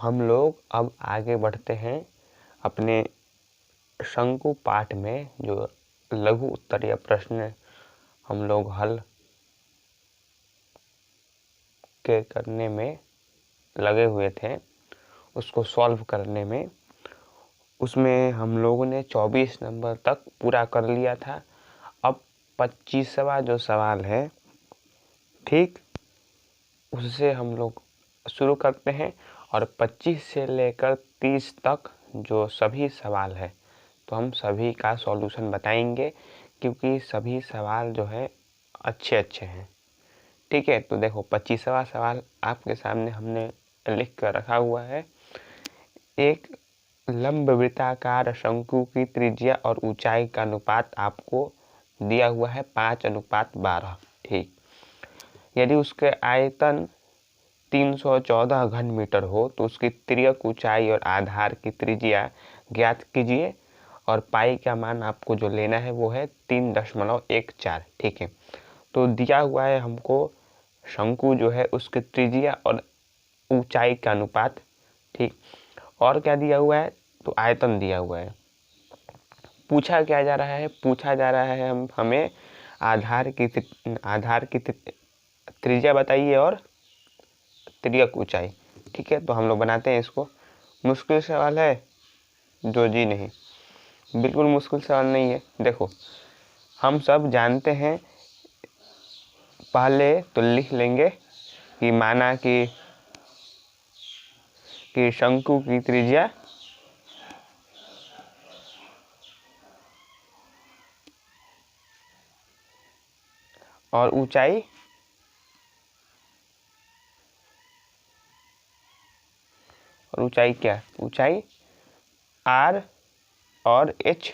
हम लोग अब आगे बढ़ते हैं अपने शंकु पाठ में। जो लघु उत्तरीय प्रश्न हम लोग हल के करने में लगे हुए थे, उसको सॉल्व करने में, उसमें हम लोगों ने 24 नंबर तक पूरा कर लिया था। अब 25वां जो सवाल है, ठीक, उससे हम लोग शुरू करते हैं और 25 से लेकर 30 तक जो सभी सवाल है तो हम सभी का सॉल्यूशन बताएंगे, क्योंकि सभी सवाल जो है अच्छे अच्छे हैं। ठीक है, तो देखो 25वां सवाल आपके सामने हमने लिख कर रखा हुआ है। एक लंबवृत्ताकार शंकु की त्रिज्या और ऊंचाई का अनुपात आपको दिया हुआ है 5:12। ठीक, यदि उसके आयतन 314 घन मीटर हो तो उसकी तिर्यक ऊंचाई और आधार की त्रिज्या ज्ञात कीजिए और पाई का मान आपको जो लेना है वो है 3.14। ठीक है, तो दिया हुआ है हमको शंकु जो है उसके त्रिज्या और ऊंचाई का अनुपात। ठीक, और क्या दिया हुआ है, तो आयतन दिया हुआ है। पूछा क्या जा रहा है, पूछा जा रहा है हमें आधार की त्रिज्या बताइए और तिर्यक ऊंचाई। ठीक है, तो हम लोग बनाते हैं इसको। मुश्किल सवाल है जो? जी नहीं, बिल्कुल मुश्किल सवाल नहीं है। देखो हम सब जानते हैं, पहले तो लिख लेंगे कि माना कि शंकु की त्रिज्या और ऊंचाई क्या, ऊंचाई R और H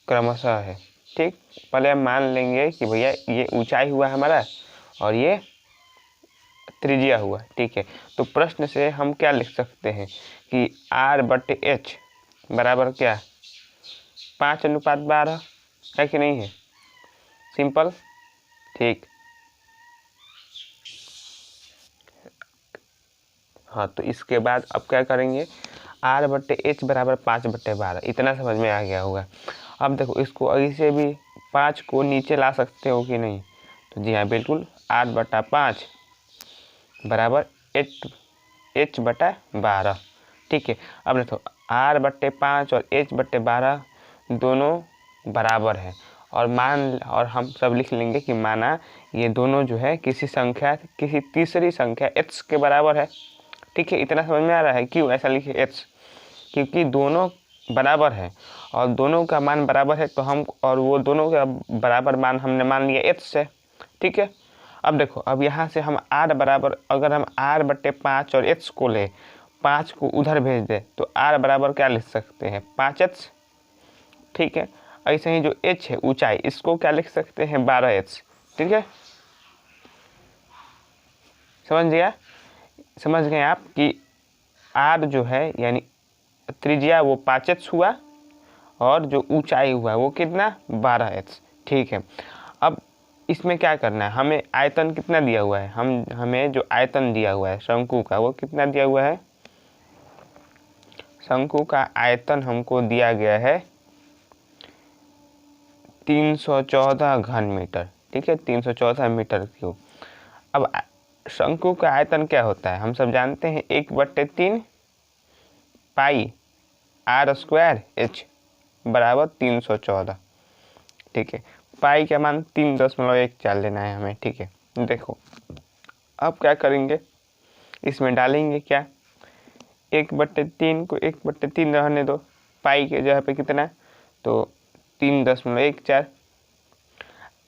क्रमशः है। ठीक, पहले हम मान लेंगे कि भैया ये ऊंचाई हुआ हमारा और ये त्रिज्या हुआ। ठीक है, तो प्रश्न से हम क्या लिख सकते हैं कि R/H बराबर क्या, 5:12 है कि नहीं है? सिंपल। ठीक, हाँ, तो इसके बाद अब क्या करेंगे, R/H बराबर 5/12, इतना समझ में आ गया होगा। अब देखो इसको ऐसे भी 5 को नीचे ला सकते हो कि नहीं, तो जी हाँ बिल्कुल, 8/5 बराबर H/12। ठीक है, अब देखो R/5 और H/12 दोनों बराबर है और हम सब लिख लेंगे कि माना ये दोनों जो है किसी तीसरी संख्या h के बराबर है। ठीक है, इतना समझ में आ रहा है क्यों ऐसा लिखे h, क्योंकि दोनों बराबर है और दोनों का मान बराबर है, तो हम और वो दोनों का बराबर मान हमने मान लिया h से। ठीक है, अब देखो, अब यहाँ से हम r बराबर, अगर हम R/5 और h को ले, 5 को उधर भेज दे तो r बराबर क्या लिख सकते हैं, 5h। ठीक है, ऐसे ही जो h है ऊंचाई, इसको क्या लिख सकते हैं, 12h। ठीक है, समझ गए आप कि r जो है यानी त्रिज्या वो 5h हुआ और जो ऊंचाई हुआ वो कितना, 12h। ठीक है, अब इसमें क्या करना है, हमें आयतन कितना दिया हुआ है, हमें जो आयतन दिया हुआ है शंकु का वो कितना दिया हुआ है, शंकु का आयतन हमको दिया गया है 314 घन मीटर। ठीक है, 314 मीटर क्यूब। अब शंकु का आयतन क्या होता है, हम सब जानते हैं 1/3 पाई R² H बराबर 314। ठीक है, पाई का मान 3.14 लेना है हमें। ठीक है, देखो अब क्या करेंगे, इसमें डालेंगे क्या, 1/3 को 1/3 रहने दो, पाई के जगह पे कितना, तो 3.14।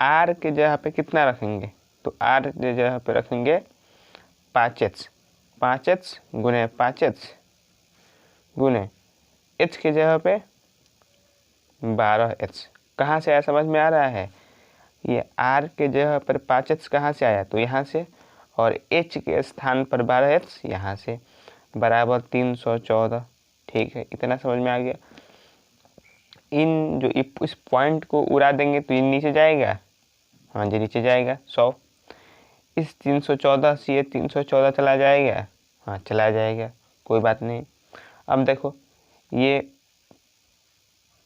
R के जगह पे कितना रखेंगे, तो R के जगह पे रखेंगे 5h, 5h गुने 5h गुने h के जगह पे 12h। कहाँ से आया, समझ में आ रहा है, ये R के जगह पर 5h कहाँ से आया, तो यहाँ से, और h के स्थान पर 12h यहाँ से, बराबर 314। ठीक है, इतना समझ में आ गया। इन जो इस पॉइंट को उड़ा देंगे तो ये नीचे जाएगा, हाँ जी नीचे जाएगा 100। इस 314 से ये 314 चला जाएगा, हाँ चला जाएगा, कोई बात नहीं। अब देखो ये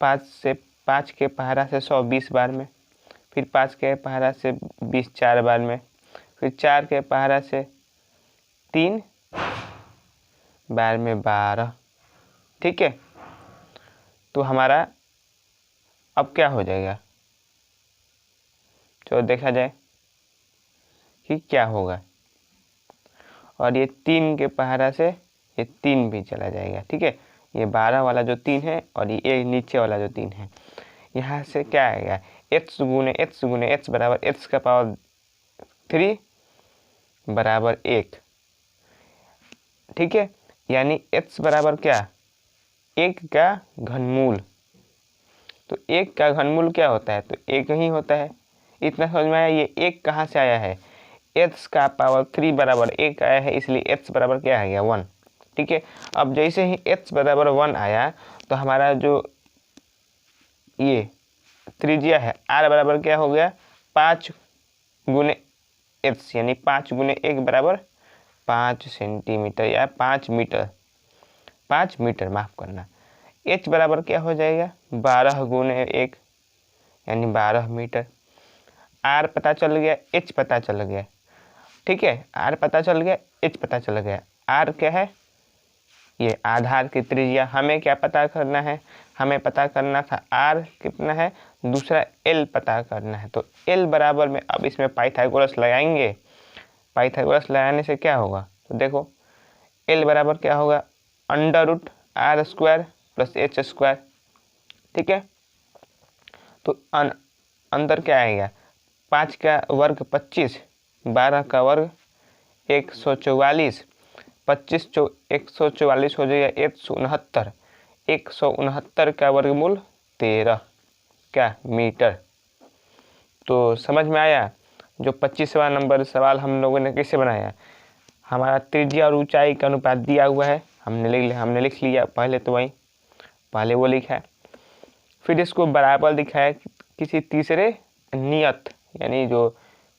5 के पहाड़ा से 100 20 बार में, फिर 5 के पहाड़ा से 20 4 बार में, फिर 4 के पहाड़ा से 3 बार में 12। ठीक है, तो हमारा अब क्या हो जाएगा, तो देखा जाए कि क्या होगा। और ये 3 के पहाड़ा से ये 3 भी चला जाएगा। ठीक है, ये 12 वाला जो 3 है और ये नीचे वाला जो 3 है, यहाँ से क्या आएगा, h गुने h बराबर h का पावर 3 बराबर 1। ठीक है, यानी h बराबर क्या, 1 का घनमूल। तो 1 का घनमूल क्या होता है, तो 1 ही होता है। इतना समझ में आया। ये 1 कहाँ से आया है, h का पावर 3 बराबर 1 आया है, इसलिए h बराबर क्या आ गया 1। ठीक है, अब जैसे ही h बराबर 1 आया तो हमारा जो ये त्रिज्या है r बराबर क्या हो गया, 5 गुने h, यानी 5 गुने 1 बराबर 5 सेंटीमीटर या 5 मीटर, 5 मीटर माफ करना। h बराबर क्या हो जाएगा, 12 गुने 1 यानी 12 मीटर। r पता चल गया, h पता चल गया। ठीक है, r पता चल गया, h पता चल गया। r क्या है, ये आधार की त्रिज्या। हमें क्या पता करना है, हमें पता करना था r कितना है, दूसरा l पता करना है। तो l बराबर में अब इसमें पाइथागोरस लगाएंगे। पाइथागोरस लगाने से क्या होगा, तो देखो l बराबर क्या होगा, √r² + h²। ठीक है, तो अंदर क्या आएगा, 5 का वर्ग 25, 12 का वर्ग 144, 25 144 हो जाएगा 169, 169 का वर्गमूल 13 क्या मीटर। तो समझ में आया। जो 25वां नंबर सवाल हम लोगों ने कैसे बनाया, हमारा त्रिज्या और ऊंचाई का अनुपात दिया हुआ है, हमने लिख लिया पहले, तो वही पहले वो लिखा है। फिर इसको बराबर दिखाया किसी तीसरे नियत यानी जो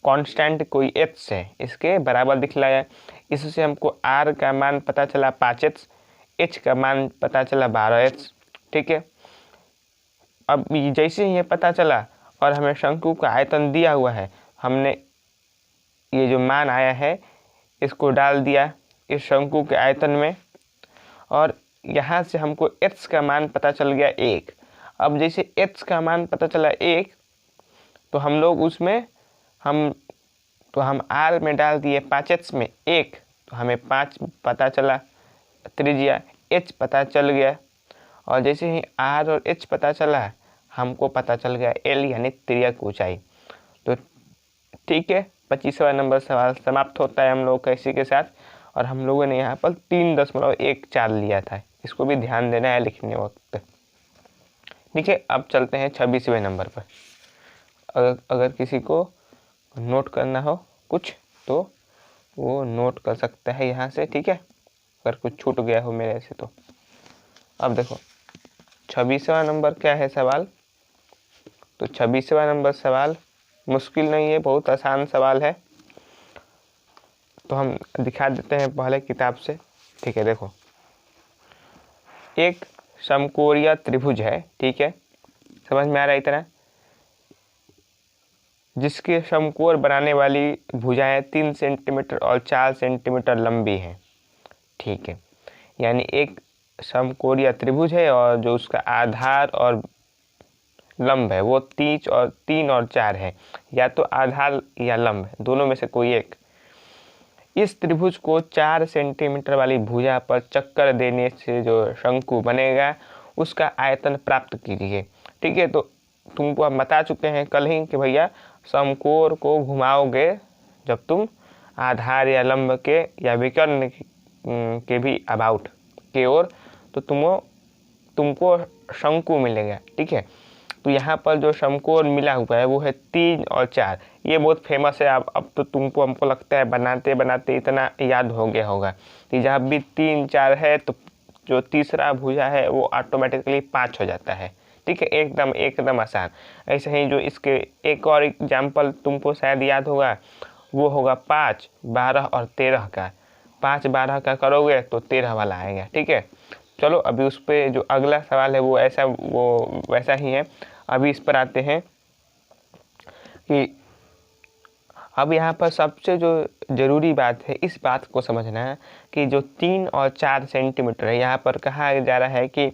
कांस्टेंट कोई h है इसके बराबर दिखलाया। इससे हमको r का मान पता चला 5h, h का मान पता चला 12h। ठीक है, अब जैसे ही ये पता चला और हमें शंकु का आयतन दिया हुआ है, हमने ये जो मान आया है इसको डाल दिया इस शंकु के आयतन में, और यहाँ से हमको h का मान पता चल गया 1। अब जैसे h का मान पता चला 1 तो हम लोग उसमें हम r में डाल दिए 5h में 1, तो हमें 5 पता चला त्रिज्या, h पता चल गया। और जैसे ही r और h पता चला हमको पता चल गया l यानी तिर्यक ऊंचाई। तो ठीक है, 25वां नंबर सवाल समाप्त होता है हम लोग का इसी के साथ। और हम लोगों ने यहाँ पर 3.14 लिया था, इसको भी ध्यान देना है लिखने वक्त। ठीक है, अब चलते हैं 26वें नंबर पर। अगर किसी को नोट करना हो कुछ तो वो नोट कर सकता है यहाँ से। ठीक है, अगर कुछ छूट गया हो मेरे से तो। अब देखो 26वां नंबर क्या है सवाल, तो 26वां नंबर सवाल मुश्किल नहीं है, बहुत आसान सवाल है। तो हम दिखा देते हैं पहले किताब से। ठीक है, देखो एक समकोणीय त्रिभुज है। ठीक है, समझ में आ रहा है इतना, जिसके समकोण बनाने वाली भुजाएं 3 सेंटीमीटर और 4 सेंटीमीटर लंबी हैं। ठीक है, यानी एक समकोणीय त्रिभुज है और जो उसका आधार और लंब है वो 3 और 4 है, या तो आधार या लंब, दोनों में से कोई एक। इस त्रिभुज को 4 सेंटीमीटर वाली भुजा पर चक्कर देने से जो शंकु बनेगा उसका आयतन प्राप्त कीजिए। ठीक है, तो तुमको हम बता चुके हैं कल ही कि भैया समकोण को घुमाओगे जब तुम आधार या लंब के या विकर्ण के भी अबाउट के ओर, तो तुमको शंकु मिलेगा। ठीक है, तो यहाँ पर जो समकोण मिला हुआ है वो है 3 और 4। ये बहुत फेमस है। अब तो तुमको हमको लगता है बनाते बनाते इतना याद हो गया होगा कि जहाँ भी 3 4 है तो जो तीसरा भुजा है वो ऑटोमेटिकली 5 हो जाता है। ठीक है, एकदम आसान। ऐसे ही जो इसके एक और एग्जाम्पल तुमको शायद याद होगा, वो होगा 5, 12 और 13 का। 5 12 का करोगे तो 13 वाला आएगा। ठीक है, चलो अभी उस पर जो अगला सवाल है वो वैसा ही है। अभी इस पर आते हैं कि अब यहाँ पर सबसे जो ज़रूरी बात है, इस बात को समझना है कि जो 3 और 4 सेंटीमीटर है, यहाँ पर कहा जा रहा है कि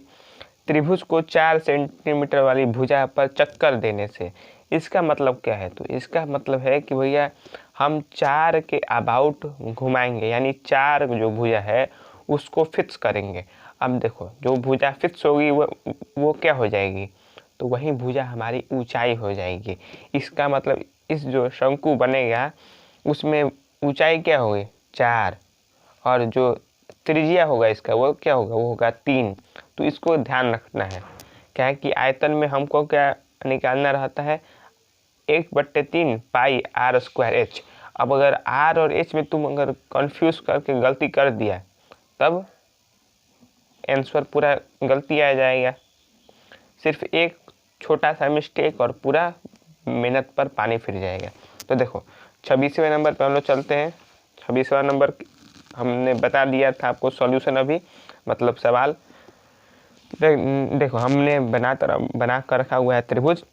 त्रिभुज को 4 सेंटीमीटर वाली भुजा पर चक्कर देने से, इसका मतलब क्या है? तो इसका मतलब है कि भैया हम 4 के अबाउट घुमाएंगे, यानी 4 जो भुजा है उसको फिक्स करेंगे। अब देखो जो भुजा फिक्स होगी वो क्या हो जाएगी? तो वही भुजा हमारी ऊंचाई हो जाएगी। इसका मतलब इस जो शंकु बनेगा उसमें ऊंचाई क्या होगी? 4, और जो त्रिज्या होगा इसका वो क्या होगा? वो होगा 3। तो इसको ध्यान रखना है। क्या है कि आयतन में हमको क्या निकालना रहता है? 1/3 पाई आर स्क्वायर एच। अब अगर आर और एच में तुम अगर कंफ्यूज करके गलती कर दिया तब आंसर पूरा गलती आ जाएगा। सिर्फ एक छोटा सा मिस्टेक और पूरा मेहनत पर पानी फिर जाएगा। तो देखो 26वें नंबर पर हम लोग चलते हैं। 26वां नंबर हमने बता दिया था आपको सॉल्यूशन अभी, मतलब सवाल। देखो हमने बना कर रखा हुआ है त्रिभुज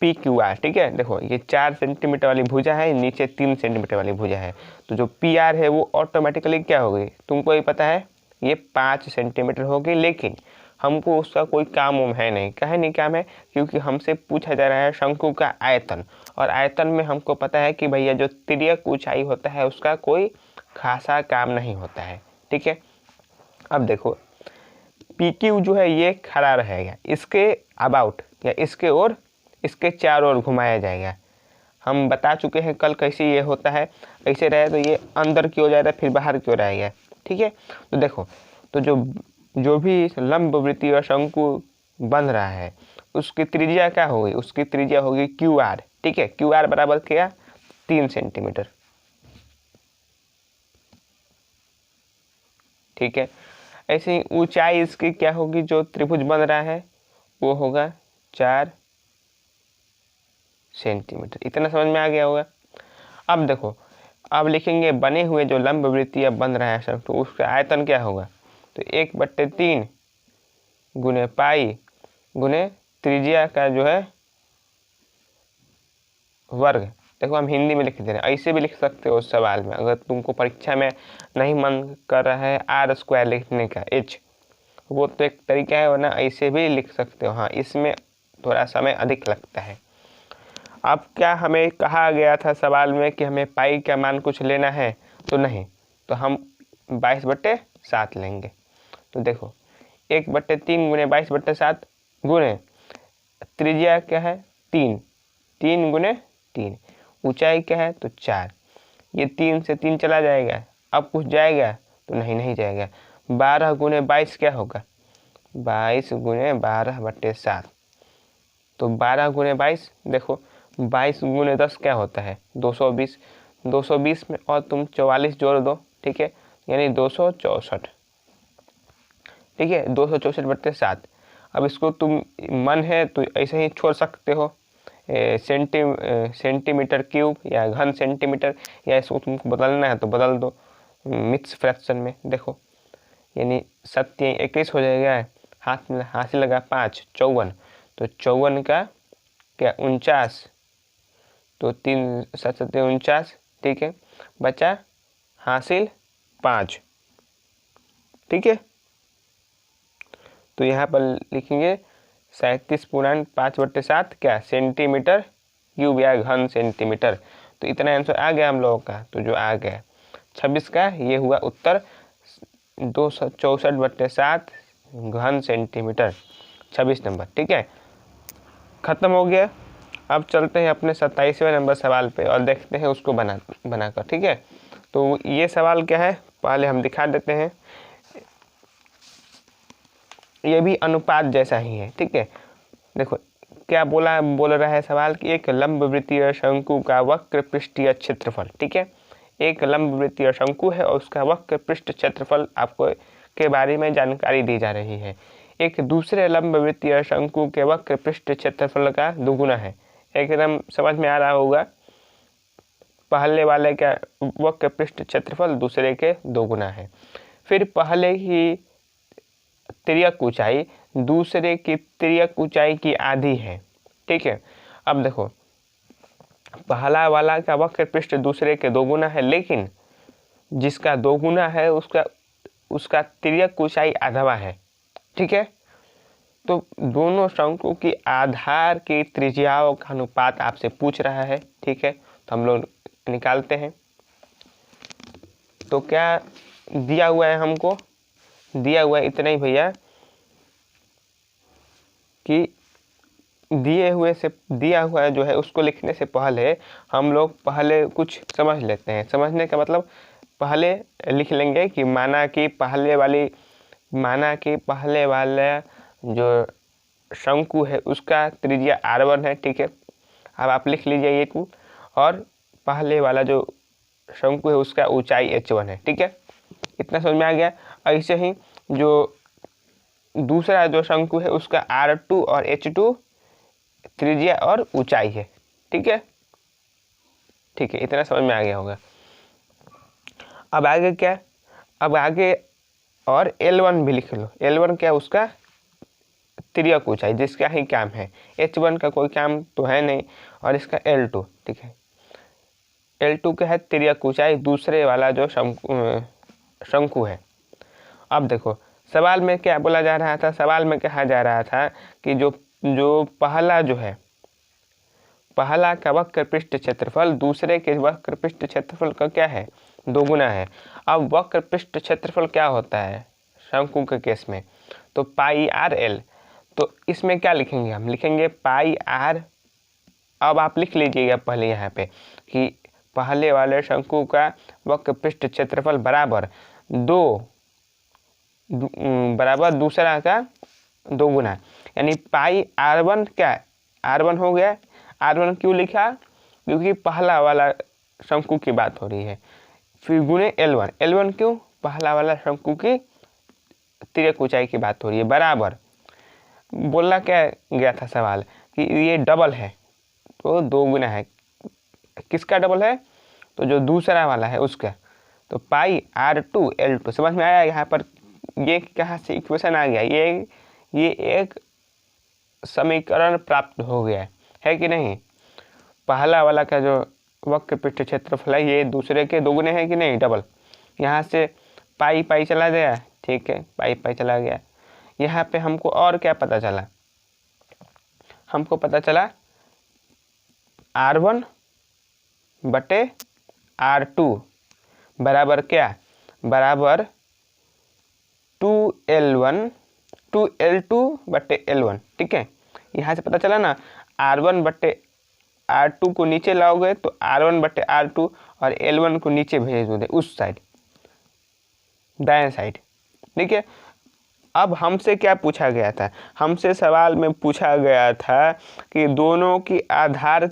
पी क्यू आर। ठीक है, देखो ये 4 सेंटीमीटर वाली भुजा है, नीचे 3 सेंटीमीटर वाली भुजा है। तो जो पी आर है वो ऑटोमेटिकली क्या होगी? तुमको ही पता है ये 5 सेंटीमीटर होगी, लेकिन हमको उसका कोई काम उम है नहीं। काहे नहीं काम है? क्योंकि हमसे पूछा जा रहा है शंकु का आयतन, और आयतन में हमको पता है कि भैया जो तिर्यक ऊंचाई होता है उसका कोई खासा काम नहीं होता है। ठीक है, अब देखो पी क्यू जो है ये खड़ा रहेगा, इसके अबाउट या इसके ओर, इसके चारों ओर घुमाया जाएगा। हम बता चुके हैं कल कैसे ये होता है। ऐसे रहे तो ये अंदर की ओर जाएगा, फिर बाहर की ओर आएगा। ठीक है, तो देखो तो जो भी लंबवृत्तीय और शंकु बन रहा है उसकी त्रिज्या क्या होगी? उसकी त्रिज्या होगी क्यू आर। ठीक है, क्यू आर बराबर क्या? 3 सेंटीमीटर। ठीक है, ऐसे ही ऊंचाई इसकी क्या होगी? जो त्रिभुज बन रहा है वो होगा 4 सेंटीमीटर। इतना समझ में आ गया होगा। अब देखो अब लिखेंगे बने हुए जो लंबवृत्तीय बन रहा है सब, तो उसका आयतन क्या होगा? तो 1/3 गुने पाई गुने त्रिज्या का जो है वर्ग। देखो हम हिंदी में लिख दे रहे हैं, ऐसे भी लिख सकते हो सवाल में। अगर तुमको परीक्षा में नहीं मन कर रहा है आर स्क्वायर लिखने का, एच, वो तो एक तरीका है, वरना ऐसे भी लिख सकते हो। हाँ, इसमें थोड़ा समय अधिक लगता है। अब क्या हमें कहा गया था सवाल में कि हमें पाई का मान कुछ लेना है? तो नहीं, तो हम 22/7 लेंगे। तो देखो 1/3 गुने 22/7 गुने त्रिज्या क्या है? 3, 3 गुने 3, ऊंचाई क्या है? तो 4। ये 3 से 3 चला जाएगा, अब कुछ जाएगा? तो नहीं जाएगा। 12 गुने 22 क्या होगा? 22 गुने 12/7। तो 12 गुने 22, देखो 22 गुने 10 क्या होता है? 220। 220 में और तुम 44 जोड़ दो। ठीक है, यानी 264। ठीक है, 264/7। अब इसको तुम मन है तो ऐसे ही छोड़ सकते हो, सेंटीमीटर क्यूब या घन सेंटीमीटर, या इसको तुमको बदलना है तो बदल दो मिक्स फ्रैक्शन में। देखो यानी 7 21 हो जाएगा, हाथ में हासिल लगा 5 54, तो 54 का क्या 49, तो 3 7 7 49। ठीक है, बचा हासिल 5। ठीक है, तो यहाँ पर लिखेंगे 37.5/7 क्या सेंटीमीटर क्यूब या घन सेंटीमीटर। तो इतना आंसर आ गया हम लोगों का। तो जो आ गया 26 का ये हुआ उत्तर 264/7 घन सेंटीमीटर, 26 नंबर। ठीक है, खत्म हो गया। अब चलते हैं अपने 27वें नंबर सवाल पे और देखते हैं उसको बनाकर। ठीक है, तो ये सवाल क्या है पहले हम दिखा देते हैं। ये भी अनुपात जैसा ही है। ठीक है, देखो क्या बोल रहा है सवाल कि एक लंबवृत्तीय शंकु का वक्र पृष्ठीय क्षेत्रफल। ठीक है, एक लंबवृत्तीय शंकु है और उसका वक्र पृष्ठ क्षेत्रफल आपको के बारे में जानकारी दी जा रही है। एक दूसरे लंबवृत्तीय शंकु के वक्र पृष्ठ क्षेत्रफल का दुगुना है। एकदम समझ में आ रहा होगा। पहले वाले का वक्र पृष्ठ क्षेत्रफल दूसरे के 2 गुना है। फिर पहले की तिर्यक ऊंचाई दूसरे की तिर्यक ऊंचाई की आधी है। ठीक है, अब देखो पहला वाला का वक्र पृष्ठ दूसरे के 2 गुना है, लेकिन जिसका 2 गुना है उसका तिर्यक ऊंचाई आधा है। ठीक है, तो दोनों शंकु की आधार की त्रिज्याओं का अनुपात आपसे पूछ रहा है। ठीक है, तो हम लोग निकालते हैं। तो क्या दिया हुआ है, हमको दिया हुआ है इतना ही भैया कि दिया हुआ जो है उसको लिखने से पहले हम लोग पहले कुछ समझ लेते हैं। समझने का मतलब पहले लिख लेंगे कि माना कि पहले वाला जो शंकु है उसका त्रिज्या r1 है। ठीक है, अब आप लिख लीजिए ये टू, और पहले वाला जो शंकु है उसका ऊंचाई h1 है। ठीक है, इतना समझ में आ गया। ऐसे ही जो दूसरा जो शंकु है उसका r2 और h2 त्रिज्या और ऊंचाई है। ठीक है, ठीक है, इतना समझ में आ गया होगा। अब आगे क्या, अब आगे और L1 भी लिख लो। L1 क्या, उसका तिर्यक ऊंचाई, जिसका ही काम है। H1 का कोई काम तो है नहीं, और इसका L2। ठीक है, L2 का है तिर्यक ऊंचाई दूसरे वाला जो शंकु है। अब देखो सवाल में क्या बोला जा रहा था, सवाल में कहा जा रहा था कि जो पहला जो है, पहला का वक्र पृष्ठ क्षेत्रफल दूसरे के वक्र पृष्ठ क्षेत्रफल का क्या है, 2 गुना है। अब वक्र पृष्ठ क्षेत्रफल क्या होता है शंकु के केस में, तो पाई आर एल। तो इसमें क्या लिखेंगे, हम लिखेंगे पाई आर। अब आप लिख लीजिएगा पहले यहाँ पे कि पहले वाले शंकु का वक्र पृष्ठ क्षेत्रफल बराबर दूसरा का 2 गुना, यानी पाई r1 क्या r1 हो गया। r1 क्यों लिखा, क्योंकि पहला वाला शंकु की बात हो रही है। फिर गुने L1 क्यों, पहला वाला शंकु की तिर्यक ऊंचाई की बात हो रही है। बराबर बोलना क्या गया था सवाल कि ये डबल है, तो 2 गुना है। किसका डबल है, तो जो दूसरा वाला है उसका। तो पाई r2 L2 समझ में आया। यहाँ पर ये कहाँ से इक्वेशन आ गया, ये एक समीकरण प्राप्त हो गया है कि नहीं। पहला वाला का जो वक्र पृष्ठ क्षेत्रफल है ये दूसरे के 2 गुने है कि नहीं, डबल। यहाँ से पाई पाई चला गया। ठीक है, पाई पाई चला गया। यहाँ पे हमको और क्या पता चला, हमको पता चला r1 बटे r2 बराबर क्या, बराबर 2L2 बटे L1। ठीक है, यहाँ से पता चला ना, R1 बटे R2 को नीचे लाओगे तो R1 बटे R2 और L1 को नीचे भेज दोगे उस साइड, दाएं साइड। ठीक है, अब हमसे क्या पूछा गया था, हमसे सवाल में पूछा गया था कि दोनों की आधार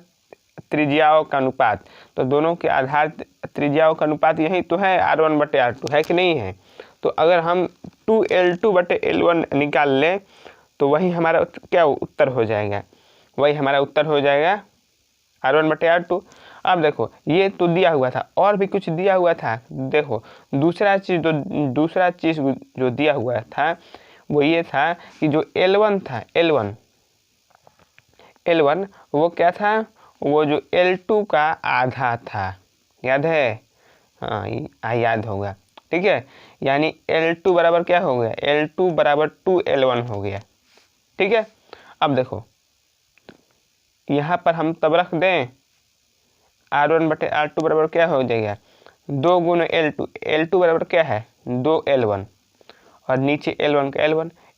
त्रिज्याओं का अनुपात। तो दोनों के आधार त्रिज्याओं का अनुपात यही तो है, R1 बटे R2 है कि नहीं है। तो अगर हम 2L2 बटे L1 निकाल लें तो वही हमारा क्या उत्तर हो जाएगा, वही हमारा उत्तर हो जाएगा R1 बटे R2। अब देखो ये तो दिया हुआ था, और भी कुछ दिया हुआ था। देखो दूसरा चीज़ जो दिया हुआ था वो ये था कि जो L1 था, L1 वो क्या था, वो जो L2 का आधा था। याद है, हाँ याद होगा। ठीक है, यानी L2 बराबर क्या हो गया, L2 बराबर 2L1 हो गया। ठीक है, अब देखो यहाँ पर हम तब रख दें R1 बटे R2 बराबर क्या हो जाएगा, 2 गुना L2 बराबर क्या है 2L1, और नीचे L1 का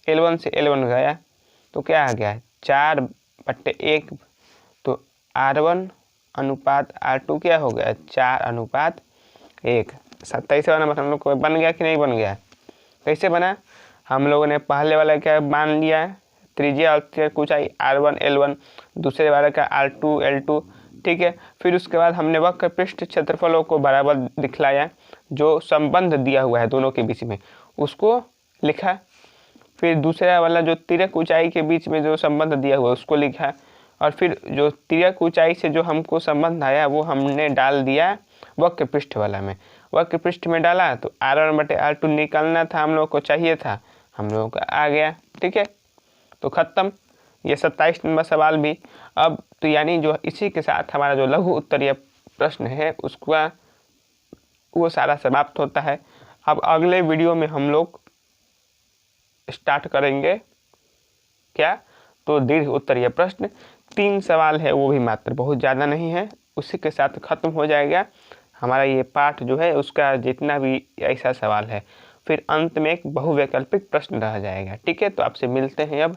L1 से L1 गया तो क्या आ गया 4 बटे 1। तो R1 अनुपात R2 क्या हो गया 4:1। 27 वाला मतलब को बन गया कि नहीं बन गया, कैसे बना, हम लोगों ने पहले वाला क्या मान लिया, त्रिज्या और ऊंचाई R1 L1, दूसरे वाले का R2 L2। ठीक है, फिर उसके बाद हमने वक्र पृष्ठ क्षेत्रफलों को बराबर दिखलाया, जो संबंध दिया हुआ है दोनों के बीच में उसको लिखा। फिर दूसरा वाला जो तिर्यक ऊंचाई के बीच में जो संबंध दिया हुआ है उसको लिखा। और फिर जो तिर्यक ऊंचाई से जो हमको संबंध आया वो हमने डाल दिया वक्र पृष्ठ वाला में। वक्र पृष्ठ में डाला तो R1/R2 निकालना था, हम लोग को चाहिए था, हम लोगों का आ गया। ठीक है, तो खत्म ये 27 नंबर सवाल भी। अब तो यानी जो इसी के साथ हमारा जो लघु उत्तरीय प्रश्न है उसका वो सारा समाप्त होता है। अब अगले वीडियो में हम लोग स्टार्ट करेंगे क्या, तो दीर्घ उत्तरीय प्रश्न 3 सवाल है, वो भी मात्र बहुत ज़्यादा नहीं है, उसी के साथ खत्म हो जाएगा हमारा ये पाठ जो है उसका जितना भी ऐसा सवाल है। फिर अंत में एक बहुवैकल्पिक प्रश्न रह जाएगा। ठीक है, तो आपसे मिलते हैं अब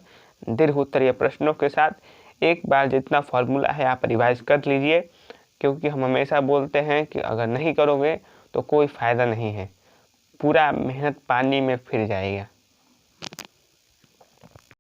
दीर्घ उत्तरीय प्रश्नों के साथ। एक बार जितना फॉर्मूला है आप रिवाइज कर लीजिए, क्योंकि हम हमेशा बोलते हैं कि अगर नहीं करोगे तो कोई फ़ायदा नहीं है, पूरा मेहनत पानी में फिर जाएगा।